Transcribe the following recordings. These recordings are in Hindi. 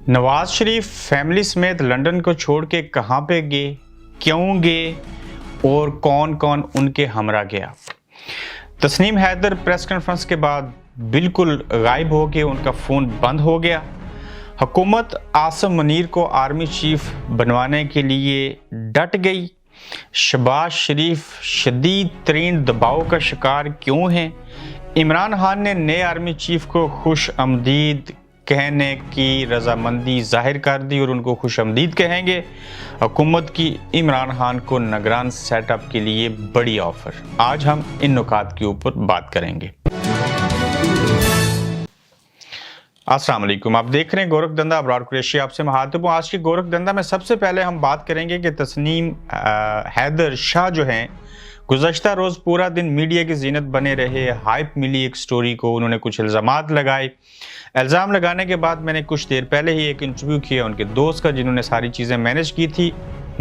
नवाज शरीफ फैमिली समेत लंदन को छोड़ के कहाँ पे गए, क्यों गए और कौन कौन उनके हमरा गया। तस्नीम हैदर प्रेस कॉन्फ्रेंस के बाद बिल्कुल गायब हो गए, उनका फ़ोन बंद हो गया। हुकूमत आसिम मुनीर को आर्मी चीफ बनवाने के लिए डट गई। शहबाज शरीफ शदीद तरीन दबाव का शिकार क्यों हैं। इमरान खान ने नए आर्मी चीफ को खुश आमदीद कहने की रजामंदी जाहिर कर दी और उनको खुश आमदीद कहेंगे। हुकूमत की इमरान खान को निगरान सेटअप के लिए बड़ी ऑफर। आज हम इन नुकात के ऊपर बात करेंगे। अस्सलाम वालेकुम, आप देख रहे हैं गोरख धंधा अब्रार कुरैशी, आपसे मुखातिब हूं। आज की गोरख धंधा में सबसे पहले हम बात करेंगे कि तस्नीम हैदर शाह जो हैं गुज़श्ता रोज़ पूरा दिन मीडिया की जीनत बने रहे। हाइप मिली एक स्टोरी को, उन्होंने कुछ इल्ज़ामात लगाए। इल्ज़ाम लगाने के बाद मैंने कुछ देर पहले ही एक इंटरव्यू किया उनके दोस्त का, जिन्होंने सारी चीज़ें मैनेज की थी।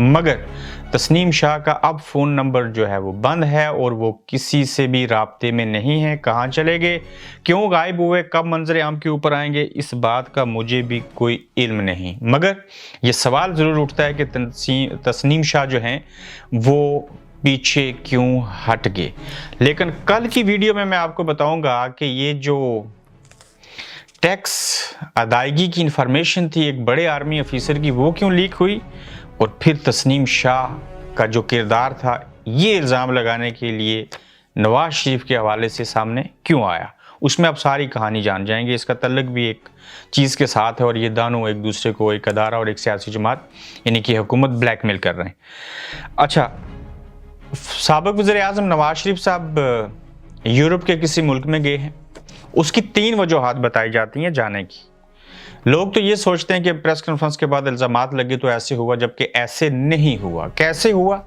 मगर तस्नीम शाह का अब फ़ोन नंबर जो है वो बंद है और वो किसी से भी राब्ते में नहीं है। कहाँ चले गए, क्यों गायब हुए, कब मंजर आम के ऊपर आएंगे, इस बात का मुझे भी कोई इल्म नहीं। मगर ये सवाल ज़रूर उठता है कि तस्नीम शाह जो हैं वो पीछे क्यों हट गए। लेकिन कल की वीडियो में मैं आपको बताऊंगा कि ये जो टैक्स अदायगी की इंफॉर्मेशन थी एक बड़े आर्मी अफीसर की, वो क्यों लीक हुई, और फिर तस्नीम शाह का जो किरदार था ये इल्ज़ाम लगाने के लिए नवाज शरीफ के हवाले से सामने क्यों आया। उसमें आप सारी कहानी जान जाएंगे। इसका तल्लुक भी एक चीज़ के साथ है और ये दोनों एक दूसरे को, एक अदारा और एक सियासी जमात यानी कि हुकूमत, ब्लैकमेल कर रहे हैं। अच्छा, साबिक वज़ीर-ए-आज़म नवाज शरीफ साहब यूरोप के किसी मुल्क में गए हैं। उसकी 3 वजूहात बताई जाती हैं जाने की। लोग तो ये सोचते हैं कि प्रेस कॉन्फ्रेंस के बाद इल्ज़ामात लगे तो ऐसे हुआ, जबकि ऐसे नहीं हुआ। कैसे हुआ?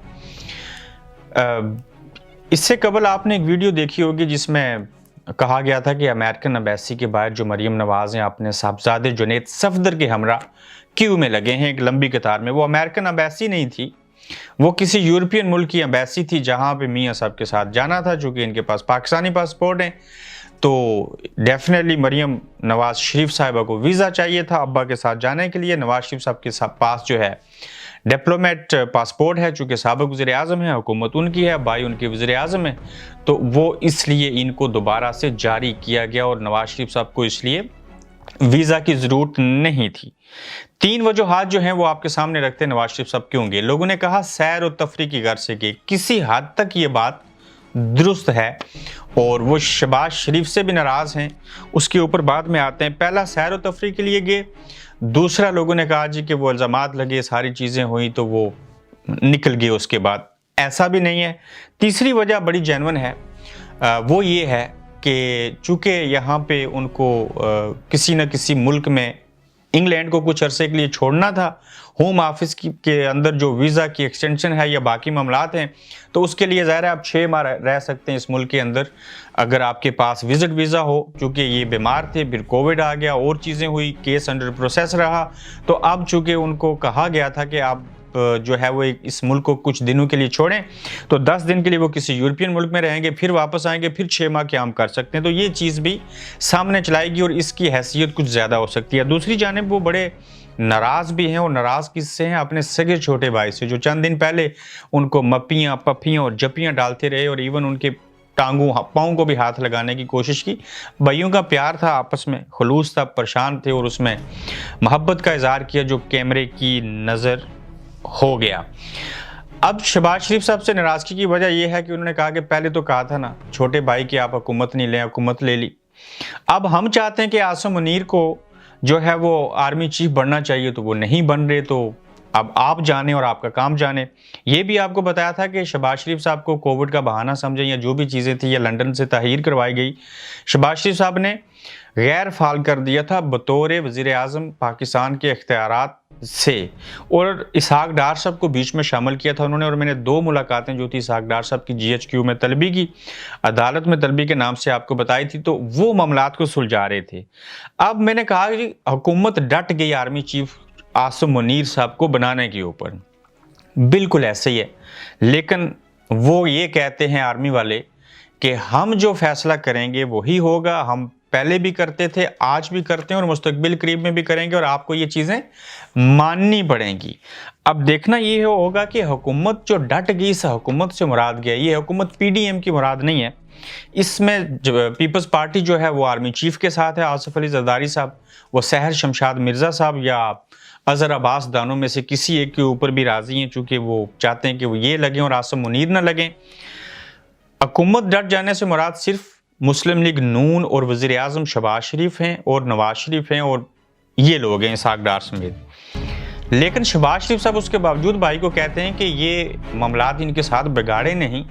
इससे कबल आपने एक वीडियो देखी होगी जिसमें कहा गया था कि अमेरिकन एम्बेसी के बाहर जो मरियम नवाज़ हैं अपने साहबजादे जुनैद सफदर के हमरा क्यू में लगे हैं, एक लंबी कतार में। वो अमेरिकन एम्बेसी नहीं थी, वो किसी यूरोपियन मुल्क की एम्बेसी थी जहां पे मियां साहब के साथ जाना था। चूँकि इनके पास पाकिस्तानी पासपोर्ट है तो डेफिनेटली मरियम नवाज शरीफ साहिबा को वीज़ा चाहिए था अब्बा के साथ जाने के लिए। नवाज शरीफ साहब के पास जो है डिप्लोमेट पासपोर्ट है, चूँकि साबिक वज़ीर-ए-आज़म है, हुकूमत उनकी है, भाई उनके वज़ीर-ए-आज़म है, तो वो इसलिए इनको दोबारा से जारी किया गया और नवाज शरीफ साहब को इसलिए वीज़ा की ज़रूरत नहीं थी। 3 वजूहात जो हैं वो आपके सामने रखते हैं नवाज शरीफ साहब क्यों गए। लोगों ने कहा सैर और तफरी की गर्ज से गए। किसी हद तक ये बात दुरुस्त है और वो शहबाज शरीफ से भी नाराज़ हैं, उसके ऊपर बाद में आते हैं। पहला, सैर और तफरी के लिए गए। दूसरा, लोगों ने कहा जी कि वो इल्ज़ामात लगे, सारी चीज़ें हुई तो वो निकल गए उसके बाद। ऐसा भी नहीं है। तीसरी वजह बड़ी जेन्युइन है, वो ये है कि चूँकि यहाँ पे उनको किसी न किसी मुल्क में इंग्लैंड को कुछ अरसे के लिए छोड़ना था, होम ऑफिस के अंदर जो वीज़ा की एक्सटेंशन है या बाकी मामलात हैं, तो उसके लिए ज़ाहिर है आप 6 माह रह सकते हैं इस मुल्क के अंदर अगर आपके पास विजिट वीज़ा हो। चूँकि ये बीमार थे, फिर कोविड आ गया और चीज़ें हुई, केस अंडर प्रोसेस रहा, तो अब चूँकि उनको कहा गया था कि आप जो है वो इस मुल्क को कुछ दिनों के लिए छोड़ें, तो 10 दिन के लिए वो किसी यूरोपियन मुल्क में रहेंगे, फिर वापस आएंगे, फिर 6 माह क़याम कर सकते हैं। तो ये चीज़ भी सामने चलाएगी और इसकी हैसियत कुछ ज़्यादा हो सकती है। दूसरी जानिब वो बड़े नाराज़ भी हैं, और नाराज़ किससे हैं? अपने सगे छोटे भाई से, जो चंद दिन पहले उनको मप्पियाँ, पप्पियाँ और जप्पियाँ डालते रहे और इवन उनके टांगों पाँव को भी हाथ लगाने की कोशिश की। भाइयों का प्यार था, आपस में खुलूस था, परेशान थे और उसमें मोहब्बत का इज़हार किया जो कैमरे की नज़र हो गया। अब शहबाज शरीफ साहब से नाराज़गी की वजह यह है कि उन्होंने कहा कि पहले तो कहा था ना छोटे भाई कि आप हुकूमत नहीं लें, हुकूमत ले ली। अब हम चाहते हैं कि आसिम मुनीर को जो है वो आर्मी चीफ बनना चाहिए, तो वो नहीं बन रहे, तो अब आप जाने और आपका काम जाने। ये भी आपको बताया था कि शहबाज शरीफ साहब को कोविड का बहाना समझें या जो भी चीज़ें थी, या लंदन से तहरीर करवाई गई, शहबाज शरीफ साहब ने गैर फाल कर दिया था बतौर वज़ीर-ए-आज़म पाकिस्तान के इख्तियारात से, और इसहाक डार साहब को बीच में शामिल किया था उन्होंने। और मैंने 2 मुलाकातें जो थी इसहाक डार साहब की GHQ में तलबी की, अदालत में तलबी के नाम से आपको बताई थी, तो वो मामलात को सुलझा रहे थे। अब मैंने कहा कि हुकूमत डट गई आर्मी चीफ आसिम मुनीर साहब को बनाने के ऊपर। बिल्कुल ऐसे ही है, लेकिन वो ये कहते हैं आर्मी वाले कि हम जो फैसला करेंगे वही होगा, हम पहले भी करते थे, आज भी करते हैं और मुस्तकबिल करीब में भी करेंगे और आपको ये चीज़ें माननी पड़ेंगी। अब देखना ये होगा कि हुकूमत जो डट गई, इस हुकूमत से मुराद क्या है। ये हुकूमत पीडीएम की मुराद नहीं है। इसमें पीपल्स पार्टी जो है वो आर्मी चीफ के साथ है, आसिफ अली जरदारी साहब, वो सहर शमशाद मिर्ज़ा साहब या अजहर अब्बास दानों में से किसी एक के ऊपर भी राजी हैं, चूँकि वो चाहते हैं कि वो ये लगें और आसिम मुनीर न लगें। हुकूमत डट जाने से मुराद सिर्फ मुस्लिम लीग नून और वज़ीर आज़म शहबाज शरीफ हैं और नवाज शरीफ हैं और ये लोग हैं इसहाक डार समेत। लेकिन शहबाज शरीफ साहब उसके बावजूद भाई को कहते हैं कि ये मामलात इनके साथ बिगाड़े नहीं,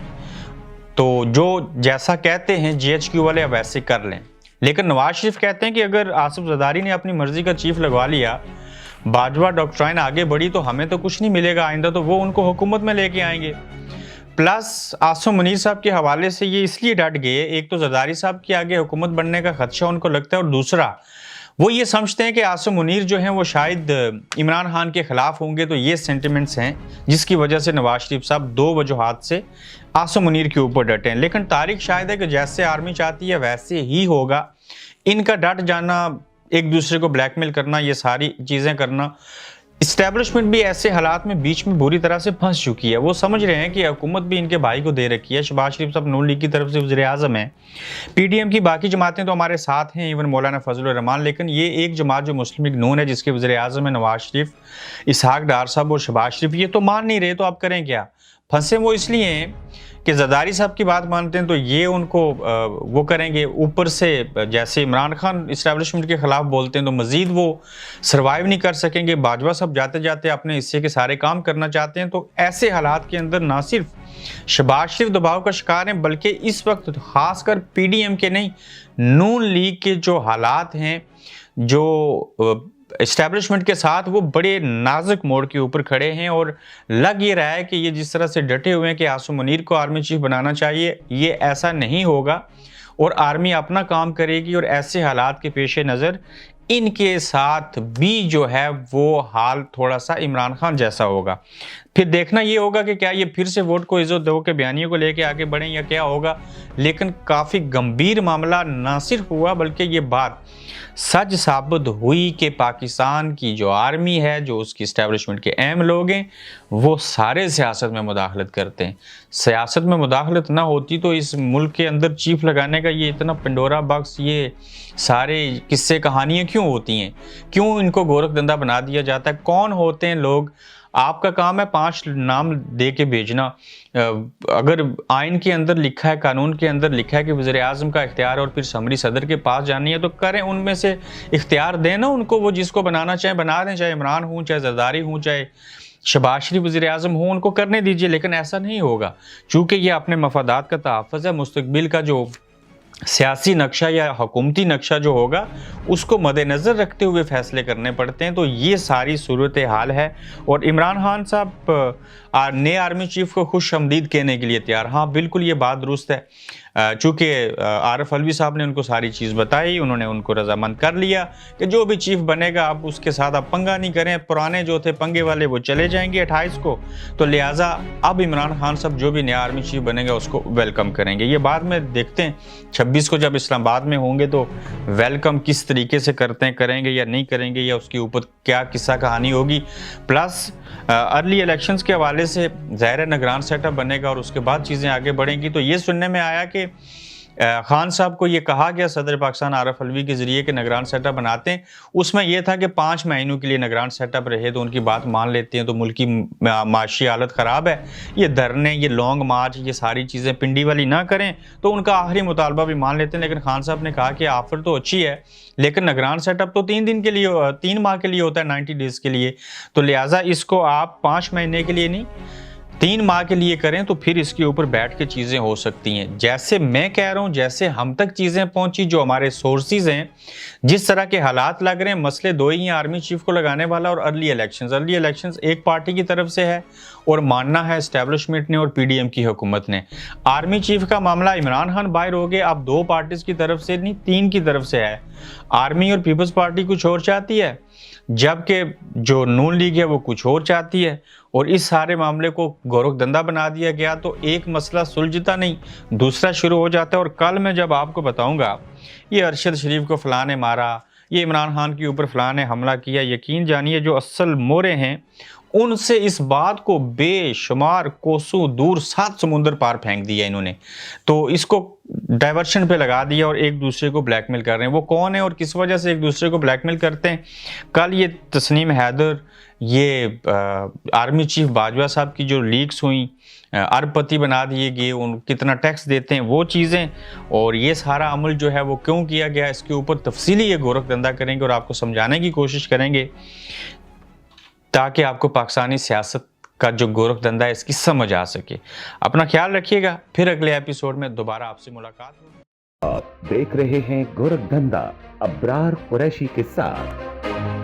तो जो जैसा कहते हैं जीएचक्यू वाले अब वैसे कर लें। लेकिन नवाज शरीफ कहते हैं कि अगर आसिफ जरदारी ने अपनी मर्जी का चीफ लगवा लिया, बाजवा डॉक्ट्राइन आगे बढ़ी, तो हमें तो कुछ नहीं मिलेगा, आइंदा तो वो उनको हुकूमत में लेके आएंगे। प्लस आसिम मुनीर साहब के हवाले से ये इसलिए डट गए, एक तो जरदारी साहब के आगे हुकूमत बनने का खदशा उनको लगता है और दूसरा वो ये समझते हैं कि आसिम मुनीर जो हैं वो शायद इमरान खान के खिलाफ होंगे। तो ये सेंटिमेंट्स हैं जिसकी वजह से नवाज शरीफ साहब दो वजूहात से आसिम मुनीर के ऊपर डटे हैं। लेकिन तारीख शायद है कि जैसे आर्मी चाहती है वैसे ही होगा। इनका डट जाना, एक दूसरे को ब्लैकमेल करना, ये सारी चीज़ें करना, इस्टेब्लिशमेंट भी ऐसे हालात में बीच में बुरी तरह से फंस चुकी है। वो समझ रहे हैं कि हुकूमत भी इनके भाई को दे रखी है। शहबाज शरीफ साहब नून लीग की तरफ से वज़ीर आज़म है, पीडीएम की बाकी जमातें तो हमारे साथ हैं, इवन मौलाना फजलुर रहमान, लेकिन ये एक जमात जो मुस्लिम लीग नून है जिसके वज़ीर आज़म है नवाज शरीफ, इसहाक डार साहब और शहबाज शरीफ, ये तो मान नहीं रहे। तो आप करें क्या? फंसे वो इसलिए हैं कि जरदारी साहब की बात मानते हैं तो ये उनको वो करेंगे, ऊपर से जैसे इमरान खान इस्टेब्लिशमेंट के खिलाफ बोलते हैं तो मजीद वो सर्वाइव नहीं कर सकेंगे। बाजवा साहब जाते जाते अपने हिस्से के सारे काम करना चाहते हैं। तो ऐसे हालात के अंदर ना सिर्फ शहबाज शरीफ दबाव का शिकार हैं, बल्कि इस वक्त खासकर पीडीएम के नहीं, नून लीग के जो हालात हैं, जो इस्टेब्लिशमेंट के साथ, वो बड़े नाजुक मोड़ के ऊपर खड़े हैं। और लग ये रहा है कि ये जिस तरह से डटे हुए हैं कि आसिम मुनीर को आर्मी चीफ बनाना चाहिए, ये ऐसा नहीं होगा और आर्मी अपना काम करेगी। और ऐसे हालात के पेश नज़र इनके साथ भी जो है वो हाल थोड़ा सा इमरान खान जैसा होगा। फिर देखना ये होगा कि क्या ये फिर से वोट को इज्जत दो के बयानियों को लेके आगे बढ़ें या क्या होगा। लेकिन काफ़ी गंभीर मामला ना सिर्फ हुआ बल्कि ये बात सच साबित हुई कि पाकिस्तान की जो आर्मी है, जो उसकी इस्टेब्लिशमेंट के अहम लोग हैं, वो सारे सियासत में मुदाखलत करते हैं। सियासत में मुदाखलत ना होती तो इस मुल्क के अंदर चीफ लगाने का ये इतना पंडोरा बॉक्स, ये सारे किस्से कहानियाँ क्यों होती हैं? क्यों इनको गोरख धंधा बना दिया जाता है? कौन होते हैं लोग? आपका काम है 5 नाम दे के भेजना। अगर आइन के अंदर लिखा है, कानून के अंदर लिखा है कि वज़ीर आज़म का इख्तियार और फिर समरी सदर के पास जानी है, तो करें, उनमें से इख्तियार दें ना उनको, वो जिसको बनाना चाहे बना दें, चाहे इमरान हूँ, चाहे जरदारी हूँ, चाहे शहबाज शरीफ वज़ीर आज़म हो, उनको करने दीजिए। लेकिन ऐसा नहीं होगा, चूँकि ये अपने मफादात का तहफ़्फ़ुज़ है। मुस्तक़बिल का जो सियासी नक्शा या हुकूमती नक्शा जो होगा उसको मद्देनज़र रखते हुए फैसले करने पड़ते हैं। तो ये सारी सूरत हाल है। और इमरान खान साहब नए आर्मी चीफ को खुश आमदीद कहने के लिए तैयार। हाँ, बिल्कुल ये बात दुरुस्त है। चूँकि आरिफ अलवी साहब ने उनको सारी चीज़ बताई, उन्होंने उनको रजामंद कर लिया कि जो भी चीफ बनेगा आप उसके साथ आप पंगा नहीं करें, पुराने जो थे पंगे वाले वो चले जाएंगे 28 को। तो लिहाजा अब इमरान खान साहब जो भी नया आर्मी चीफ बनेगा उसको वेलकम करेंगे। ये बाद में देखते हैं 26 को जब इस्लामाबाद में होंगे तो वेलकम किस तरीके से करते हैं, करेंगे या नहीं करेंगे, या उसके ऊपर क्या किस्सा कहानी होगी। प्लस अर्ली इलेक्शंस के हवाले से ज़ाहिर निगरान सेटअप बनेगा और उसके बाद चीज़ें आगे बढ़ेंगी। तो ये सुनने में आया कि खान साहब को ये कहा गया सदर पाकिस्तान आरिफ अलवी के ज़रिए कि निगरान सेटअप बनाते हैं। उसमें यह था कि 5 महीनों के लिए निगरान सेटअप रहे तो उनकी बात मान लेते हैं। तो मुल्क की माशी हालत ख़राब है, ये धरने, ये लॉन्ग मार्च, ये सारी चीज़ें पिंडी वाली ना करें, तो उनका आखिरी मुतालबा भी मान लेते हैं। लेकिन खान साहब ने कहा कि ऑफर तो अच्छी है लेकिन निगरान सेटअप तो 3 दिन के लिए, 3 माह के लिए होता है, 90 डेज़ के लिए। तो लिहाजा इसको आप 5 महीने के लिए नहीं 3 माह के लिए करें तो फिर इसके ऊपर बैठ के चीज़ें हो सकती हैं। जैसे मैं कह रहा हूँ, जैसे हम तक चीज़ें पहुँची, जो हमारे सोर्सेज हैं, जिस तरह के हालात लग रहे हैं, मसले 2 ही हैं, आर्मी चीफ को लगाने वाला और अर्ली इलेक्शंस एक पार्टी की तरफ से है और मानना है इस्टेब्लिशमेंट ने और पीडीएम की हुकूमत ने। आर्मी चीफ का मामला इमरान खान बाहर हो गए, अब 2 पार्टीज़ की तरफ से नहीं 3 की तरफ से है। आर्मी और पीपल्स पार्टी कुछ और चाहती है, जबकि जो नून लीग है वो कुछ और चाहती है, और इस सारे मामले को गोरखधंधा बना दिया गया तो एक मसला सुलझता नहीं, दूसरा शुरू हो जाता है। और कल मैं जब आपको बताऊंगा ये अरशद शरीफ को फलां ने मारा, ये इमरान खान के ऊपर फलां ने हमला किया, यकीन जानिए जो असल मोरे हैं उनसे इस बात को बेशुमार कोसों दूर 7 समुंदर पार फेंक दिया इन्होंने। तो इसको डाइवर्शन पे लगा दिया और एक दूसरे को ब्लैकमेल कर रहे हैं। वो कौन है और किस वजह से एक दूसरे को ब्लैकमेल करते हैं? कल ये तस्नीम हैदर, ये आर्मी चीफ बाजवा साहब की जो लीक्स हुई, अरबपति बना दिए गए, उन कितना टैक्स देते हैं वो चीज़ें, और ये सारा अमल जो है वो क्यों किया गया, इसके ऊपर तफसीली ये गोरखधंधा करेंगे और आपको समझाने की कोशिश करेंगे ताकि आपको पाकिस्तानी सियासत का जो गोरखधंधा है इसकी समझ आ सके। अपना ख्याल रखिएगा, फिर अगले एपिसोड में दोबारा आपसे मुलाकात होगी। आप देख रहे हैं गोरखधंधा अब्रार कुरैशी के साथ।